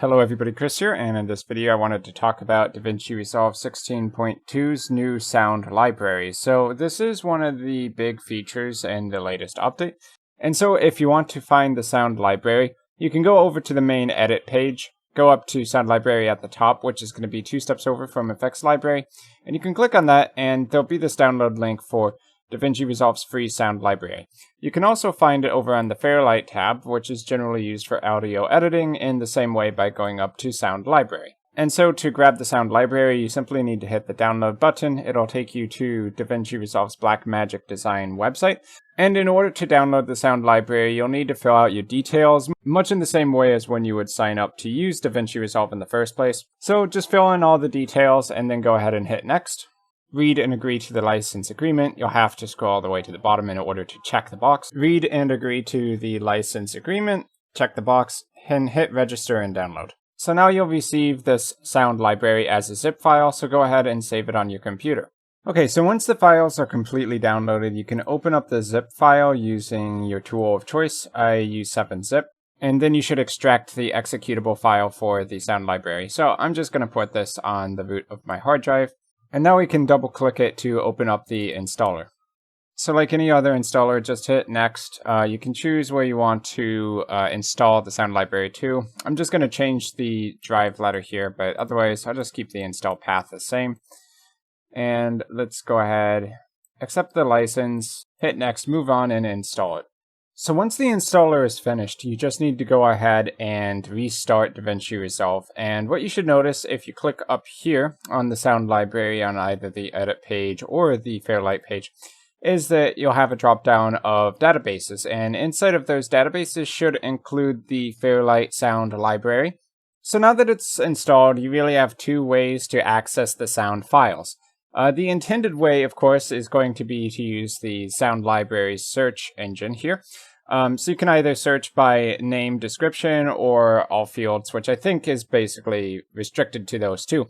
Hello everybody, Chris here, and in this video I wanted to talk about DaVinci Resolve 16.2's new sound library. So this is one of the big features in the latest update. And so if you want to find the sound library, you can go over to the main edit page, go up to sound library at the top, which is going to be 2 steps over from effects library, and you can click on that and there'll be this download link for DaVinci Resolve's free sound library. You can also find it over on the Fairlight tab, which is generally used for audio editing in the same way by going up to sound library. And so to grab the sound library, you simply need to hit the download button. It'll take you to DaVinci Resolve's Blackmagic design website. And in order to download the sound library, you'll need to fill out your details, much in the same way as when you would sign up to use DaVinci Resolve in the first place. So just fill in all the details and then go ahead and hit next. Read and agree to the license agreement. You'll have to scroll all the way to the bottom in order to check the box. Read and agree to the license agreement, check the box, and hit register and download. So now you'll receive this sound library as a zip file, so go ahead and save it on your computer. Okay, so once the files are completely downloaded, you can open up the zip file using your tool of choice. I use 7-zip. And then you should extract the executable file for the sound library. So I'm just going to put this on the root of my hard drive. And now we can double click it to open up the installer. So like any other installer, just hit next. You can choose where you want to install the sound library to. I'm just going to change the drive letter here, but otherwise I'll just keep the install path the same. And let's go ahead, accept the license, hit next, move on and install it. So once the installer is finished, you just need to go ahead and restart DaVinci Resolve. And what you should notice if you click up here on the sound library on either the edit page or the Fairlight page is that you'll have a drop down of databases. And inside of those databases should include the Fairlight Sound Library. So now that it's installed, you really have 2 ways to access the sound files. The intended way, of course, is going to be to use the sound library's search engine here. So you can either search by name, description, or all fields, which I think is basically restricted to those 2.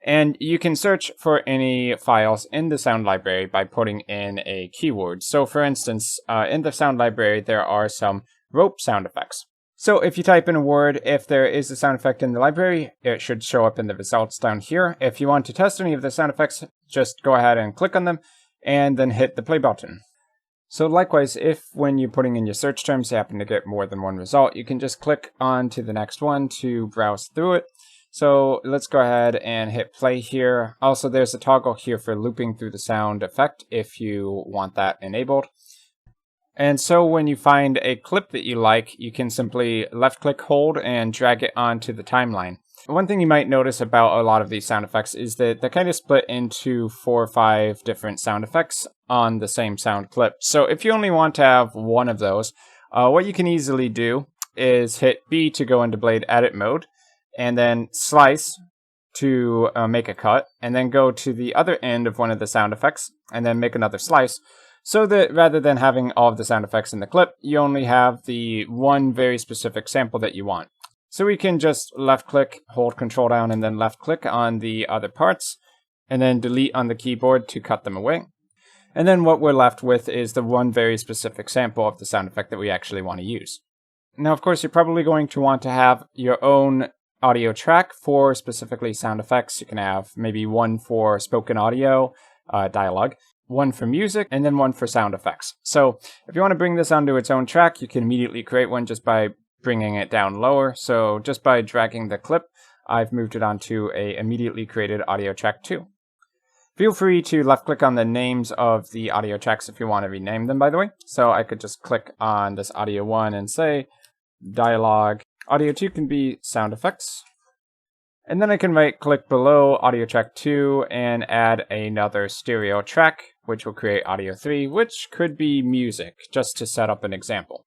And you can search for any files in the sound library by putting in a keyword. So for instance, in the sound library, there are some rope sound effects. So if you type in a word, if there is a sound effect in the library, it should show up in the results down here. If you want to test any of the sound effects, just go ahead and click on them and then hit the play button. So likewise, if when you're putting in your search terms you happen to get more than one result, you can just click on to the next one to browse through it. So let's go ahead and hit play here. Also, there's a toggle here for looping through the sound effect if you want that enabled. And so when you find a clip that you like, you can simply left click, hold, and drag it onto the timeline. One thing you might notice about a lot of these sound effects is that they're kind of split into 4 or 5 different sound effects on the same sound clip. So if you only want to have one of those, what you can easily do is hit B to go into blade edit mode, and then slice to make a cut, and then go to the other end of one of the sound effects, and then make another slice. So that rather than having all of the sound effects in the clip, you only have the one very specific sample that you want. So we can just left click, hold control down, and then left click on the other parts, and then delete on the keyboard to cut them away. And then what we're left with is the one very specific sample of the sound effect that we actually want to use. Now, of course, you're probably going to want to have your own audio track for specifically sound effects. You can have maybe one for spoken audio, dialogue, one for music, and then one for sound effects. So if you want to bring this onto its own track, you can immediately create one just by bringing it down lower. So just by dragging the clip, I've moved it onto a immediately created audio track 2. Feel free to left click on the names of the audio tracks if you want to rename them, by the way. So I could just click on this audio 1 and say dialogue. Audio 2 can be sound effects. And then I can right click below audio track 2 and add another stereo track, which will create audio 3, which could be music, just to set up an example.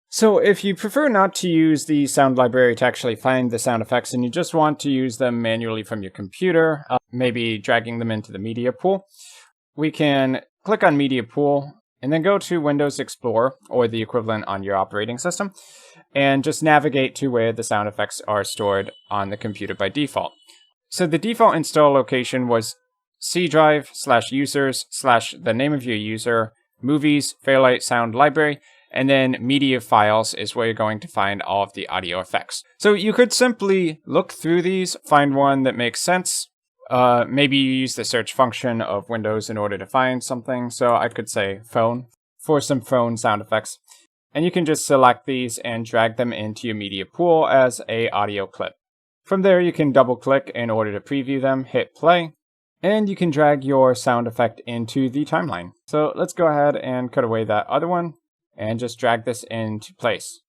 So if you prefer not to use the sound library to actually find the sound effects and you just want to use them manually from your computer, maybe dragging them into the media pool, we can click on media pool and then go to Windows Explorer or the equivalent on your operating system and just navigate to where the sound effects are stored on the computer by default. So the default install location was C drive /users / the name of your user, movies, Fairlight Sound Library, And then media files is where you're going to find all of the audio effects. So you could simply look through these, find one that makes sense. Maybe you use the search function of Windows in order to find something. So I could say phone for some phone sound effects. And you can just select these and drag them into your media pool as an audio clip. From there, you can double click in order to preview them, hit play, and you can drag your sound effect into the timeline. So let's go ahead and cut away that other one and just drag this into place.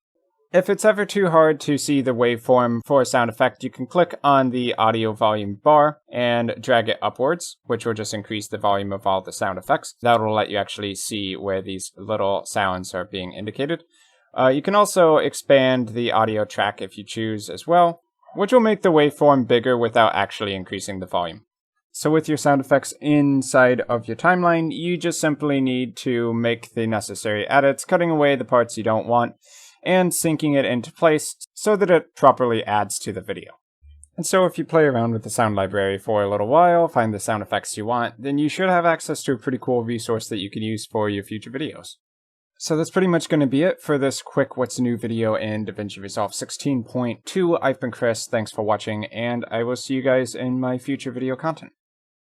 If it's ever too hard to see the waveform for a sound effect, you can click on the audio volume bar and drag it upwards, which will just increase the volume of all the sound effects. That will let you actually see where these little sounds are being indicated. You can also expand the audio track if you choose as well, which will make the waveform bigger without actually increasing the volume. So with your sound effects inside of your timeline, you just simply need to make the necessary edits, cutting away the parts you don't want, and syncing it into place so that it properly adds to the video. And so if you play around with the sound library for a little while, find the sound effects you want, then you should have access to a pretty cool resource that you can use for your future videos. So that's pretty much going to be it for this quick What's New video in DaVinci Resolve 16.2. I've been Chris, thanks for watching, and I will see you guys in my future video content.